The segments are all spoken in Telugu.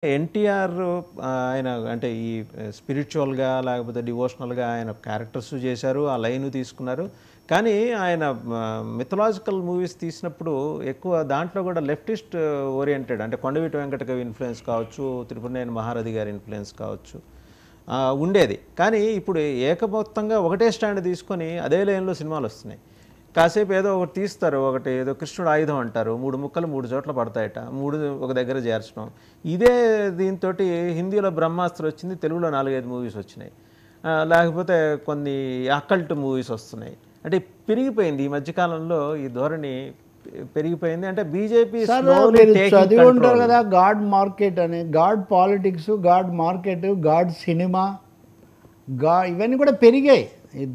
ఎన్టీఆర్ ఆయన అంటే ఈ స్పిరిచువల్‌గా లేకపోతే డివోషనల్‌గా ఆయన క్యారెక్టర్స్ చేశారు. ఆ లైన్ తీసుకున్నారు. కానీ ఆయన మిథలాజికల్ మూవీస్ తీసినప్పుడు ఎక్కువ దాంట్లో కూడా లెఫ్టిస్ట్ ఓరియెంటెడ్ అంటే కొండవీటి వెంకట కవి ఇన్‌ఫ్లూయెన్స్ కావచ్చు, త్రిపురనేని మహారథి గారి ఇన్‌ఫ్లూయెన్స్ కావచ్చు ఉండేది. కానీ ఇప్పుడు ఏకమొత్తంగా ఒకటే స్టాండ్ తీసుకొని అదే లైన్‌లో సినిమాలొస్తున్నాయి. కాసేపు ఏదో ఒకటి తీస్తారు. ఒకటి ఏదో కృష్ణుడు ఆయుధం అంటారు. 3 ముక్కలు 3 చోట్ల పడతాయట. 3 ఒక దగ్గర చేర్చడం. ఇదే దీంతోటి హిందీలో బ్రహ్మాస్త్ర వచ్చింది. తెలుగులో 4, 5 మూవీస్ వచ్చినాయి. లేకపోతే కొన్ని అకల్ట్ మూవీస్ వస్తున్నాయి. అంటే పెరిగిపోయింది. ఈ మధ్య కాలంలో ఈ ధోరణి పెరిగిపోయింది. అంటే బీజేపీ మీరు చదివి ఉంటారు కదా, గాడ్ మార్కెట్ అని. God politics, God market, God cinema, ఇవన్నీ కూడా పెరిగాయి.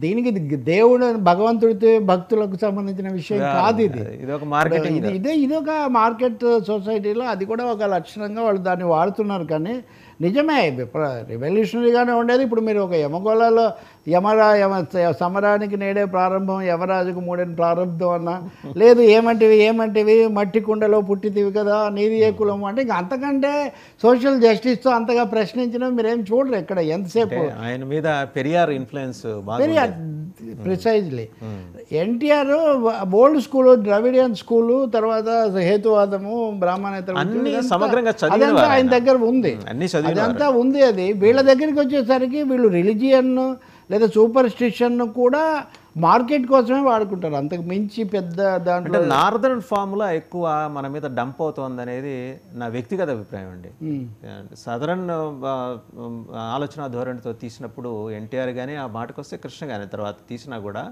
దీనికి దేవుడు భగవంతుడితో భక్తులకు సంబంధించిన విషయం కాదు ఇది. ఇదొక మార్కెటింగ్, ఇదొక మార్కెట్ సొసైటీలో అది కూడా ఒక లక్షణంగా వాళ్ళు దాన్ని వాడుతున్నారు. కానీ నిజమే రెవల్యూషనరీగానే ఉండేది. ఇప్పుడు మీరు ఒక యమగోళలో సమరానికి నేడే ప్రారంభం, యమరాజుకు మూడేని ప్రారంభం అన్నా లేదు, ఏమంటివి మట్టి కుండలో పుట్టితివి కదా, నీది ఏ కులం అంటే ఇంకా అంతకంటే సోషల్ జస్టిస్తో అంతగా ప్రశ్నించినా మీరేం చూడరు ఎక్కడ ఎంతసేపు. ఆయన మీద Periyar influence precisely. NTR old school, Dravidian school, తర్వాత హేతువాదము, బ్రాహ్మణేతర అదంతా ఆయన దగ్గర ఉంది. అదంతా ఉంది. అది వీళ్ళ దగ్గరికి వచ్చేసరికి వీళ్ళు రిలీజియన్ లేదా సూపర్ స్టిషన్ కూడా మార్కెట్ కోసమే వాడుకుంటారు. అంతకు మించి పెద్ద దాంట్లో నార్దర్న్ ఫార్ములా ఎక్కువ మన మీద డంప్ అవుతోంది అనేది నా వ్యక్తిగత అభిప్రాయం అండి. సదరన్ ఆలోచన ధోరణితో తీసినప్పుడు ఎన్టీఆర్ కానీ ఆ మాటకు వస్తే కృష్ణ కానీ తర్వాత తీసినా కూడా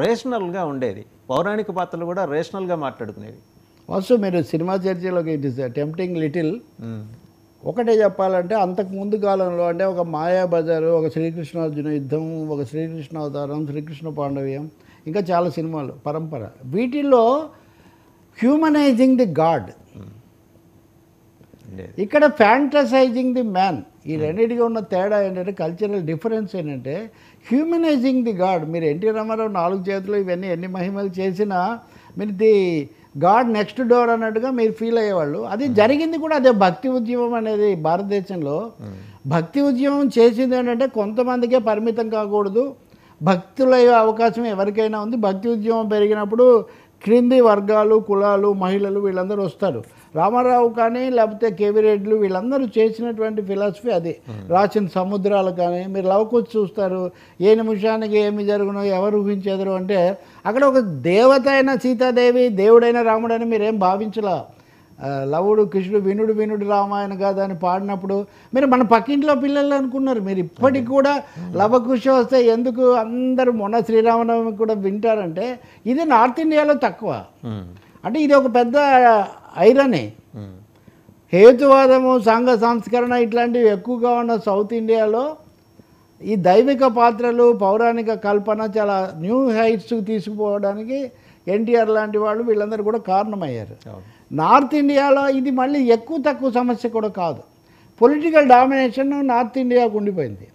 రేషనల్గా ఉండేది. పౌరాణిక పాత్రలు కూడా రేషనల్గా మాట్లాడుకునేవి. ఆల్సో మీరు సినిమా చర్చలోకి ఇట్ ఇస్ టెంప్టింగ్ లిటిల్. ఒకటే చెప్పాలంటే అంతకు ముందు కాలంలో అంటే ఒక మాయాబజారు, ఒక శ్రీకృష్ణార్జున యుద్ధం, ఒక శ్రీకృష్ణ అవతారం, శ్రీకృష్ణ పాండవ్యం, ఇంకా చాలా సినిమాలు పరంపర. వీటిల్లో హ్యూమనైజింగ్ ది గాడ్, ఇక్కడ ఫ్యాంటసైజింగ్ ది మ్యాన్. ఈ రెండింటిగా ఉన్న తేడా ఏంటంటే, కల్చరల్ డిఫరెన్స్ ఏంటంటే హ్యూమనైజింగ్ ది గాడ్. మీరు ఎన్టీ రామారావు 4 చేతులు ఇవన్నీ ఎన్ని మహిమలు చేసినా మీరు ది గాడ్ నెక్స్ట్ డోర్ అన్నట్టుగా మీరు ఫీల్ అయ్యేవాళ్ళు. అది జరిగింది కూడా అదే. భక్తి ఉద్యమం అనేది భారతదేశంలో భక్తి ఉద్యమం చేసింది ఏంటంటే కొంతమందికే పరిమితం కాకూడదు, భక్తులయ్యే అవకాశం ఎవరికైనా ఉంది. భక్తి ఉద్యమం పెరిగినప్పుడు క్రింది వర్గాలు, కులాలు, మహిళలు వీళ్ళందరూ వస్తారు. రామారావు కానీ లేకపోతే కేవీ రెడ్డిలు వీళ్ళందరూ చేసినటువంటి ఫిలాసఫీ అది. రాసిన సముద్రాలు కానీ మీరు లవకుశ చూస్తారు. ఏ నిమిషానికి ఏమి జరుగునో ఎవరు ఊహించేదరు అంటే అక్కడ ఒక దేవత అయిన సీతాదేవి, దేవుడైన రాముడు అని మీరేం భావించలా. లవుడు కృష్ణుడు, వినుడు రామాయణ కాదా అని పాడినప్పుడు మీరు మన పక్కింట్లో పిల్లలు అనుకున్నారు. మీరు ఇప్పటికి కూడా లవకుశ వస్తే ఎందుకు అందరూ మొన్న శ్రీరామనవమి కూడా వింటారంటే ఇది నార్త్ ఇండియాలో తక్కువ. అంటే ఇది ఒక పెద్ద ఐరనే. హేతువాదము, సంఘ సంస్కరణ ఇట్లాంటివి ఎక్కువగా ఉన్న సౌత్ ఇండియాలో ఈ దైవిక పాత్రలు, పౌరాణిక కల్పన చాలా న్యూ హైట్స్కి తీసుకుపోవడానికి ఎన్టీఆర్ లాంటి వాళ్ళు వీళ్ళందరూ కూడా కారణమయ్యారు. నార్త్ ఇండియాలో ఇది మళ్ళీ ఎక్కువ తక్కువ సమస్య కూడా కాదు. పొలిటికల్ డామినేషన్ నార్త్ ఇండియాకు ఉండిపోయింది.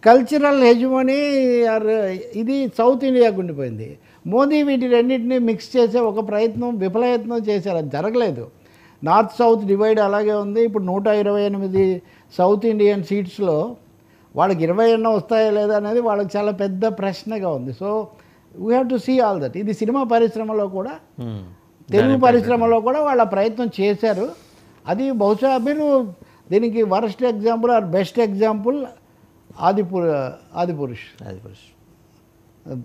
కల్చరల్ హెజమనీ ఇది సౌత్ ఇండియాకు ఉండిపోయింది. మోదీ వీటి రెండింటినీ మిక్స్ చేసే ఒక విఫలయత్నం చేశారు. అది జరగలేదు. నార్త్ సౌత్ డివైడ్ అలాగే ఉంది. ఇప్పుడు 128 సౌత్ ఇండియన్ సీట్స్లో వాళ్ళకి 20 వస్తాయా లేదా అనేది వాళ్ళకి చాలా పెద్ద ప్రశ్నగా ఉంది. So we have to see all that. ఇది సినిమా పరిశ్రమలో కూడా, తెలుగు పరిశ్రమలో కూడా వాళ్ళ ప్రయత్నం చేశారు. అది బహుశా మీరు దీనికి worst example or best example Adipurush.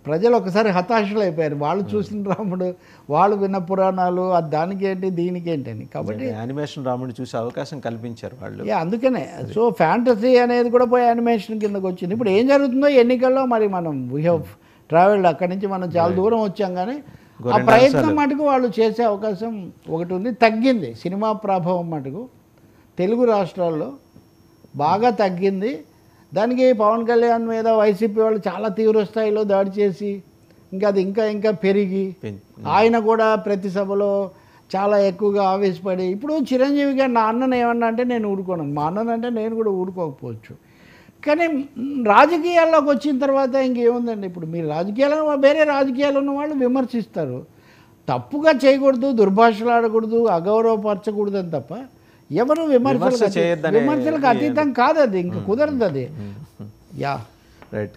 ప్రజలు ఒకసారి హతాశులు అయిపోయారు. వాళ్ళు చూసిన రాముడు, వాళ్ళు విన్న పురాణాలు, అది దానికేంటి దీనికేంటి అని. కాబట్టి యానిమేషన్ రాముడు చూసే అవకాశం కల్పించారు వాళ్ళు. అందుకనే సో ఫ్యాంటసీ అనేది కూడా పోయి యానిమేషన్ కిందకు వచ్చింది. ఇప్పుడు ఏం జరుగుతుందో ఎన్నికల్లో మరి మనం వీ హ్యావ్ ట్రావెల్డ్, అక్కడి నుంచి మనం చాలా దూరం వచ్చాం. కానీ ఆ ప్రయత్నం మటుకు వాళ్ళు చేసే అవకాశం ఒకటి ఉంది. తగ్గింది సినిమా ప్రభావం మటుకు తెలుగు రాష్ట్రాల్లో బాగా తగ్గింది. దానికి పవన్ కళ్యాణ్ మీద వైసీపీ వాళ్ళు చాలా తీవ్ర స్థాయిలో దాడి చేసి ఇంకా అది ఇంకా పెరిగి ఆయన కూడా ప్రతి సభలో చాలా ఎక్కువగా ఆవేశపడి, ఇప్పుడు చిరంజీవి గారు నా అన్నను ఏమన్నా అంటే నేను ఊరుకోను, మా అన్ననంటే నేను కూడా ఊరుకోకపోవచ్చు. కానీ రాజకీయాల్లోకి వచ్చిన తర్వాత ఇంకేముందండి. ఇప్పుడు మీరు వేరే రాజకీయాలు ఉన్న వాళ్ళు విమర్శిస్తారు. తప్పుగా చేయకూడదు, దుర్భాషలు ఆడకూడదు, అగౌరవపరచకూడదు అని తప్ప ఎవరు విమర్శ చేయొద్దనే విమర్శలకు అతీతం కాదు అది, ఇంక కుదరదు అది. Yeah right.